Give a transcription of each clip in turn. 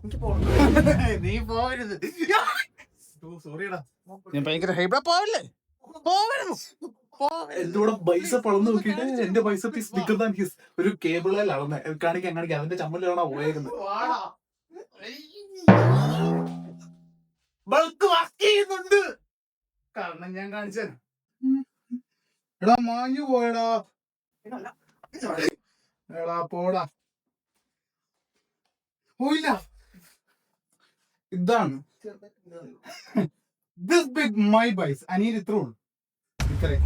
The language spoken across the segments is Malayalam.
നീ പോവരുത്. സോറിയടാ, ഞാൻ ഭയങ്കര ഹൈബ്രാ. പോവല്ലേ, പോവരുത്. എന്റെ കൂടെ പൈസ പളന്ന് നോക്കിയിട്ട് എന്റെ പൈസ ഒരു കേബിളിൽ അളന്ന് കാണിക്കാൻ അതിന്റെ ചമ്മലാണ് പോയേക്കുന്നത്. ബൾക്ക് വർക്ക് ചെയ്യുന്നുണ്ട്. കാരണം ഞാൻ കാണിച്ചു. എടാ മാഞ്ഞു പോയടാ. എടാ പോടാ. പോയില്ല. ഇതാണ് this big my bikes. I need it through. ഇത്രേ.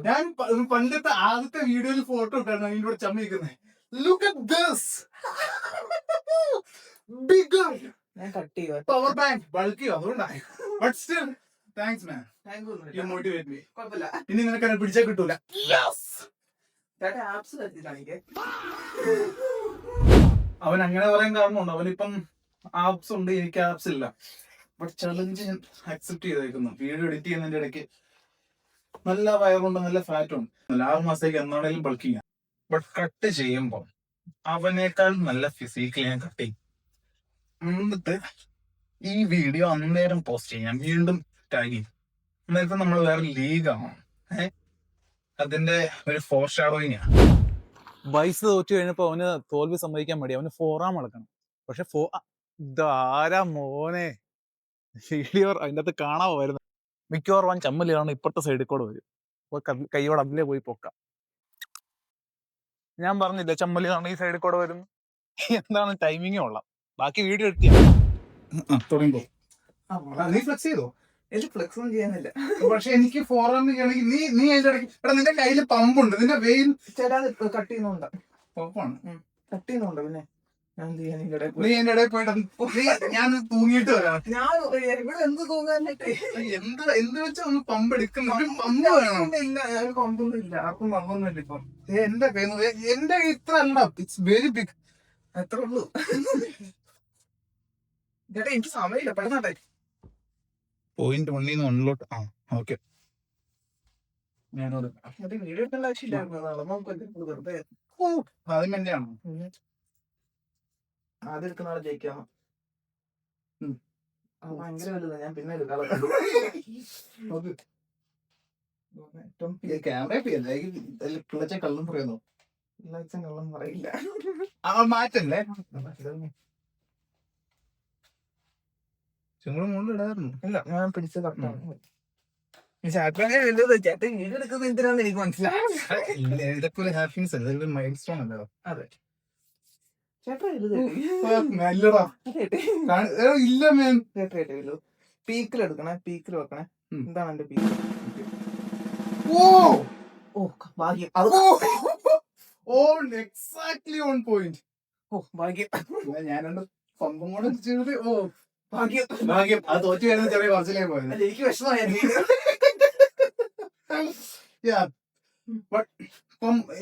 ഞാൻ പണ്ടത്തെ ആദ്യത്തെ വീഡിയോയിൽ ഫോട്ടോ ഇട്ടായിരുന്നു അതിൻ്റെ കൂടെ ചമ്മിക്കുന്നത്. Look at this bigger power bank. ബൾക്കിയോ അതുകൊണ്ടായി. But still thanks man, you motivate me. ഇനി നിനക്ക് എന്നെ പിടിച്ചാൽ കിട്ടൂല. അവൻ അങ്ങനെ പറയാൻ കാരണമുണ്ട്. അവനിപ്പം ആപ്സ് ഉണ്ട്, എനിക്ക് ആപ്സ് ഇല്ല. ബട്ട് ചലഞ്ച് ഞാൻ അക്സെപ്റ്റ് ചെയ്തേക്കുന്നു. വീഡിയോ എഡിറ്റ് ചെയ്യുന്നതിന്റെ ഇടയ്ക്ക് നല്ല വയറുണ്ട്, നല്ല ഫാറ്റും ഉണ്ട്. 6 മാസത്തേക്ക് എന്നാണേലും ബൾക്കിങ്. ബട്ട് കട്ട് ചെയ്യുമ്പോൾ അവനേക്കാൾ നല്ല ഫിസിക്കലി ഞാൻ കട്ട് ചെയ്യും. എന്നിട്ട് ഈ വീഡിയോ അന്നേരം പോസ്റ്റ് ചെയ്യും. ഞാൻ വീണ്ടും ടാഗ് ചെയ്യും. അന്നേരത്തെ നമ്മൾ വേറെ ലീഗാണ്. അതിന്റെ ഒരു ഫോർ ഷാഡോയിങ് ആണ്. ബൈസ് തോറ്റു കഴിഞ്ഞപ്പോ അവന് തോൽവി സമ്മതിക്കാൻ മതി. അവന് ഫോറാം അളക്കണം. പക്ഷെ ഇതാരാ മോനെ വീഡിയോ അതിൻ്റെ അകത്ത് കാണാൻ വരുന്നത്. മിക്കവാറും അവൻ ചമ്മലാണ് ഇപ്പുറത്തെ സൈഡിൽ കൂടെ വരും. അപ്പൊ കൈയോടെ അതിലേ പോയി പൊക്കാം. ഞാൻ പറഞ്ഞില്ല ചമ്മലാണ് ഈ സൈഡിൽ കൂടെ വരും. എന്താണ് ടൈമിങ്ങേ ഉള്ള. ബാക്കി വീഡിയോ എഡിറ്റ് ചെയ്യാം. തുടങ്ങിപ്പോ നീ ഫ്ലെക്സ് ചെയ്തോ? എനിക്ക് ഫ്ലെക്സ് ഒന്നും ചെയ്യാനില്ല. പക്ഷെ എനിക്ക് ഫോറാം ചെയ്യണമെങ്കിൽ നീ അതിന്റെ ഇടയ്ക്ക് എടാ നിന്റെ കയ്യില് പമ്പുണ്ട്. നിന്റെ വെയിൽ ചേട്ടാ കട്ട് ചെയ്യുന്നുണ്ട്. പമ്പാണ് കട്ട് ചെയ്യുന്നുണ്ട്. പിന്നെ ഞാൻ നീ എന്റെ ഇടയിൽ പോയിട്ട് ഞാൻ തൂങ്ങിയിട്ട് വരാം. ഞാൻ ഇവിടെ എന്ത് തൂങ്ങാനായിട്ട് എന്ത് വെച്ചാ ഒന്ന് പമ്പ് എടുക്കുന്ന പമ്പ് വേണം. ഇല്ല, ഞാൻ പമ്പൊന്നും ഇല്ല. ആർക്കും പമ്പൊന്നും ഇല്ല ഇപ്പൊ. എന്റെ എന്റെ ഇത്ര അല്ല, ഇറ്റ്സ് വെരി ബിഗ്. അത്രേ ഉള്ളൂ. ചേട്ടാ എനിക്ക് സമയമില്ല, പെട്ടെന്നാട്ടെ. പോയിന്റ് 1 1 ആ ഓക്കെ. ഞാനോട് വീഡിയോ എടുക്കേണ്ട ആവശ്യമില്ലായിരുന്നു. വെറുതെ അതും എന്റെയാണോ? ആദ്യം എടുക്കുന്ന ആളെ ജയിക്കാം. ഭയങ്കര വലുതാ. ഞാൻ പിന്നെ എടുക്കാം. ക്യാമറ പിള്ളച്ച കള്ളം പറയുന്നു. കള്ളം പറയില്ല. മാറ്റല്ലേ ചുങ്ങളും മുകളിൽ ഇടായിരുന്നു. ഇല്ല, ഞാൻ പിടിച്ച കറക്റ്റാണ്. ചേട്ടൻ വലുത്. ചേട്ടൻ വീഡിയോ എടുക്കുന്നത് എന്തിനാന്ന് എനിക്ക് മനസ്സിലായി. ഇതൊക്കെ ഒരു ഹാപ്പിനെസ് അല്ലേ, ഇതൊരു മൈൽ സ്റ്റോൺ അല്ലേ? അതെ ചേട്ടാ. ഇല്ല മേൻ. പീക്കിൽ എടുക്കണേ, പീക്കിൽ വെക്കണേ. എന്താണ് എന്റെ പീക്ക്? ഓ ഓ ഭാഗ്യം. Exactly on point. ഓ ഭാഗ്യം. ഞാനുണ്ട് പമ്പും കൂടെ ചെയ്തത്. ഓ ഭാഗ്യം. ഭാഗ്യം. അത് തോറ്റു വരുന്ന ചെറിയ പറച്ചിലേ പോയത്. എനിക്ക് വിഷമമായി.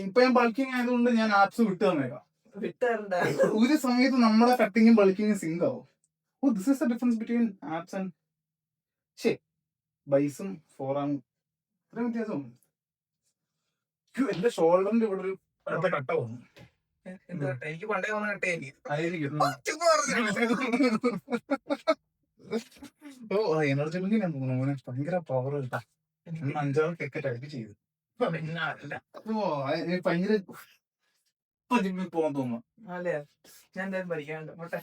ഇപ്പൊ ഞാൻ ബൾക്കിങ് ആയതുകൊണ്ട് ഞാൻ ആപ്സ് വിട്ടു തന്നേക്കാം. വിട്ടാറുണ്ട്. ഒരു സമയത്ത് നമ്മുടെ കട്ടിങ്ങും ബൾക്കിങ്ങും സിങ്ക് ആവും. Oh this is the difference between abs and ബൈസും ഫോറാമും. ഇത്രയും വ്യത്യാസം. എന്റെ ഷോൾഡറിന്റെ ഇവിടെ ഒരു കട്ട വന്നു. എനിക്ക് പണ്ടേ വന്ന കട്ടയായിരിക്കും. ഓ എനർജി ബിങ്കിനാന്ന് തോന്നുന്നു മോനെ. ഭയങ്കര പവർ കിട്ടാ. 5-6 കെക്ക് ടൈപ്പ് ചെയ്ത്. ഓ ഭയങ്കര ജിമ്മിൽ പോകാൻ തോന്നുന്നു. അല്ലേ, ഞാൻ എന്തായാലും പഠിക്കാനുണ്ട്. പോട്ടെ.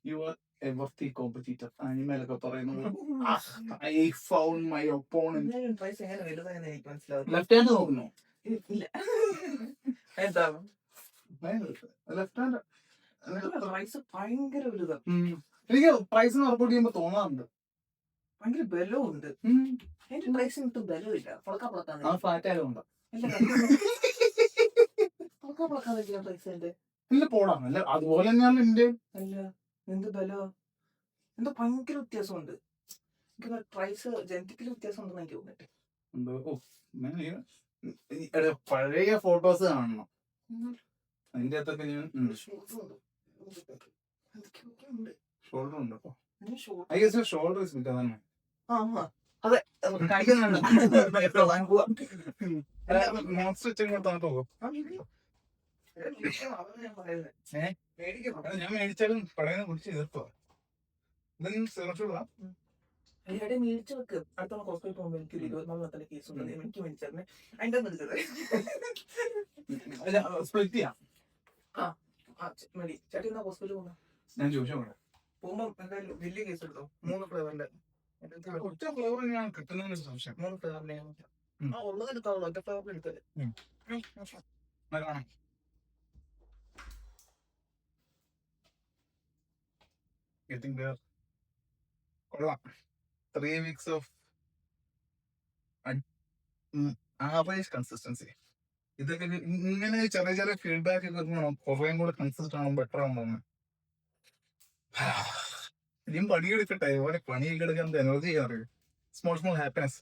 You are a worthy competitor. അനിമേലൊക്കെ പറയുന്നത് I found my opponent. എങ്ങനെ വലുതായെന്ന് എനിക്ക് മനസ്സിലാവും. ലെഫ്റ്റ് ഹാൻഡ് നോക്കുന്നു. ഇല്ല, എന്താ ലെഫ്റ്റ് ഹാൻഡ് പ്രൈസ് ഭയങ്കര വലുതാ. എനിക്ക് പ്രൈസ് വർക്കൗട്ട് ചെയ്യുമ്പോ തോന്നാറുണ്ട്. ഭയങ്കര ബലവും ഉണ്ട്. എന്റെ പ്രൈസിന് ഒട്ടും ബലമില്ല. ആ ഫ്ലാറ്റ് ആയതുകൊണ്ട് ഇല്ല പോടാ. അല്ല അതുപോലെ തന്നെയാണ് എന്റെ. അല്ല എന്ത് ബലോ, എന്തോ ഭയങ്കര വ്യത്യാസമുണ്ട്. എനിക്ക് പ്രൈസ് ജനറ്റിക്കലി വ്യത്യാസം ഉണ്ടെന്ന് എനിക്ക് തോന്നിട്ട്. പഴയ ഫോട്ടോസ് കാണണം. അതിന്റെ അകത്തൊക്കെ ഞാൻ ഷോൾഡർ ഉണ്ട്. അപ്പൊ I guess shoulder is bigger than mine. അതെ കാണിക്കുന്നുണ്ട്. മോൺസ്റ്റർ വെച്ചും കൂടെ തന്നിട്ട് പോകും. ഞാൻ പറയുന്നത് ഏഹ് മേടിക്കണം. ഞാൻ മേടിച്ചാലും പടയുന്ന കുടിച്ച് എതിർപ്പോ ഇതും സുരക്ഷ അതിനിടെ മേടിച്ചു വെക്ക്. അടുത്ത ഹോസ്പിറ്റലിൽ പോകുമ്പോൾ എനിക്കൊരു 24 കേസ് ഉണ്ട്. എനിക്ക് മേടിച്ചേ അതിന്റെ ഒന്നും എടുത്തത് സ്പ്ലിറ്റ് ചെയ്യാം. മതി. ചേട്ടൻ എന്നാ ഹോസ്പിറ്റലിൽ പോകുന്ന ഞാൻ ചോദിച്ചോ പോകുമ്പോ എന്തായാലും വലിയ കേസ് എടുത്തോ. 3 ഫ്ലേവറിന്റെ ഒറ്റ ഫ്ലേവർ തന്നെയാണ് കിട്ടുന്നതിന് ഒരു സംശയം. 3 ഫ്ലേവറിന്റെ ഉള്ളത് എടുക്കാവുള്ളൂ. ഒറ്റ ഫ്ലേവറിൽ എടുത്തത് കാണാം. Getting there. കൊള്ളാം. 3 weeks of ആവറേജ് കൺസിസ്റ്റൻസി. ഇതൊക്കെ ഇങ്ങനെ ചെറിയ ചെറിയ ഫീഡ്ബാക്ക് ഒക്കെ കുറേയും കൂടെ കൺസിസ്റ്റന്റ് ആകുമ്പോൾ ബെറ്റർ ആണെന്ന് തോന്നുന്നു. ഇനിയും പണിയെടുക്കട്ടെ. ഓരോ പണിയൊക്കെ എടുക്കാൻ എനർജി അറിയും. Small happiness.